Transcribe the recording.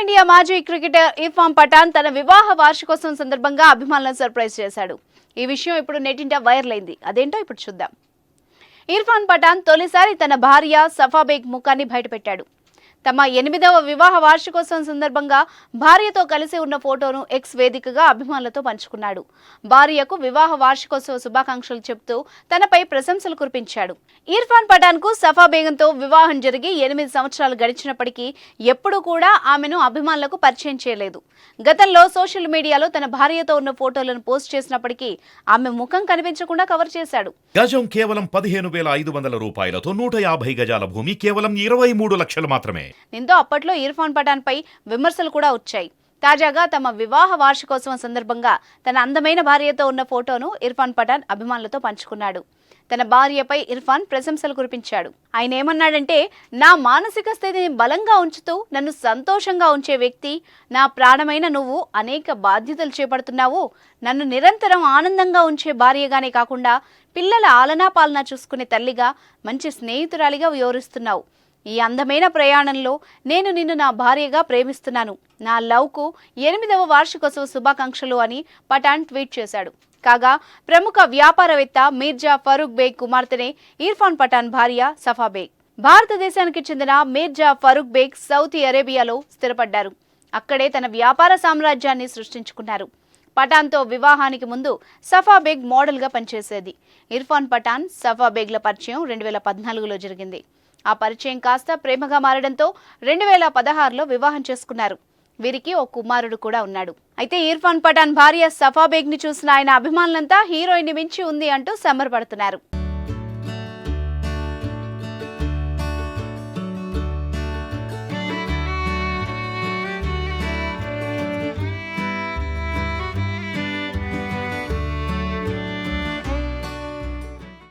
Team India మాజీ cricketer Irfan Pathan తన వివాహ వార్షికోత్సవం సందర్భంగా అభిమానులను సర్ప్రైజ్ చేశాడు. ఈ విషయం ఇప్పుడు నెట్టింట వైరల్ అయింది. అదేంటో ఇప్పుడు చూద్దాం. ఇర్ఫాన్ పఠాన్ తొలిసారి తన భార్య సఫా బేగ్ ముఖాన్ని బయటపెట్టాడు. తమ 8వ వివాహ వార్షికోత్సవం సందర్భంగా భార్యతో కలిసి ఉన్న ఫోటోను ఎక్స్ వేదికగా అభిమానులతో పంచుకున్నాడు. భార్యకు వివాహ వార్షికోత్సవ శుభాకాంక్షలు చెబుతూ తనపై ప్రశంసలు కురిపించాడు. ఇర్ఫాన్ పఠాన్ కు సఫా బేగంతో వివాహం జరిగి 8 సంవత్సరాలు గడిచినప్పటికీ ఎప్పుడూ కూడా ఆమెను అభిమానులకు పరిచయం చేయలేదు. గతంలో సోషల్ మీడియాలో తన భార్యతో ఉన్న ఫోటోలను పోస్ట్ చేసినప్పటికీ ఆమె ముఖం కనిపించకుండా కవర్ చేశాడు. గజం కేవలం 15,500 రూపాయలతో 150 గజాల భూమి కేవలం 23 లక్షలు మాత్రమే. దీంతో అప్పట్లో ఇర్ఫాన్ పఠాన్ పై విమర్శలు కూడా వచ్చాయి. తాజాగా తమ వివాహ వార్షికోత్సవం సందర్భంగా తన అందమైన భార్యతో ఉన్న ఫోటోను ఇర్ఫాన్ పఠాన్ అభిమానులతో పంచుకున్నాడు. తన భార్యపై ఇర్ఫాన్ ప్రశంసలు కురిపించాడు. ఆయన ఏమన్నాడంటే, నా మానసిక స్థితిని బలంగా ఉంచుతూ నన్ను సంతోషంగా ఉంచే వ్యక్తి, నా ప్రాణమైన నువ్వు అనేక బాధ్యతలు చేపడుతున్నావు. నన్ను నిరంతరం ఆనందంగా ఉంచే భార్యగానే కాకుండా పిల్లల ఆలనా పాలన చూసుకునే తల్లిగా, మంచి స్నేహితురాలిగా వ్యవహరిస్తున్నావు. ఈ అందమైన ప్రయాణంలో నేను నిన్ను నా భార్యగా ప్రేమిస్తున్నాను. నా లవ్కు 8వ వార్షికోత్సవ శుభాకాంక్షలు అని పఠాన్ ట్వీట్ చేశాడు. కాగా ప్రముఖ వ్యాపారవేత్త మీర్జా ఫరూక్ బేగ్ కుమార్తెనే ఇర్ఫాన్ పఠాన్ భార్య సఫా బేగ్. భారతదేశానికి చెందిన మీర్జా ఫరూక్ బేగ్ సౌదీ అరేబియాలో స్థిరపడ్డారు. అక్కడే తన వ్యాపార సామ్రాజ్యాన్ని సృష్టించుకున్నారు. పఠాన్తో వివాహానికి ముందు సఫా బేగ్ మోడల్గా పనిచేసేది. ఇర్ఫాన్ పఠాన్ సఫా బేగ్ల పరిచయం 2014లో జరిగింది. ఆ పరిచయం కాస్త ప్రేమగా మారడంతో 2016లో వివాహం చేసుకున్నారు. వీరికి ఓ కుమారుడు కూడా ఉన్నాడు. అయితే ఇర్ఫాన్ పఠాన్ భార్య సఫా బేగ్ ని చూసిన ఆయన అభిమానులంతా హీరోయిన్ మించి ఉంది అంటూ సంబరపడుతున్నారు.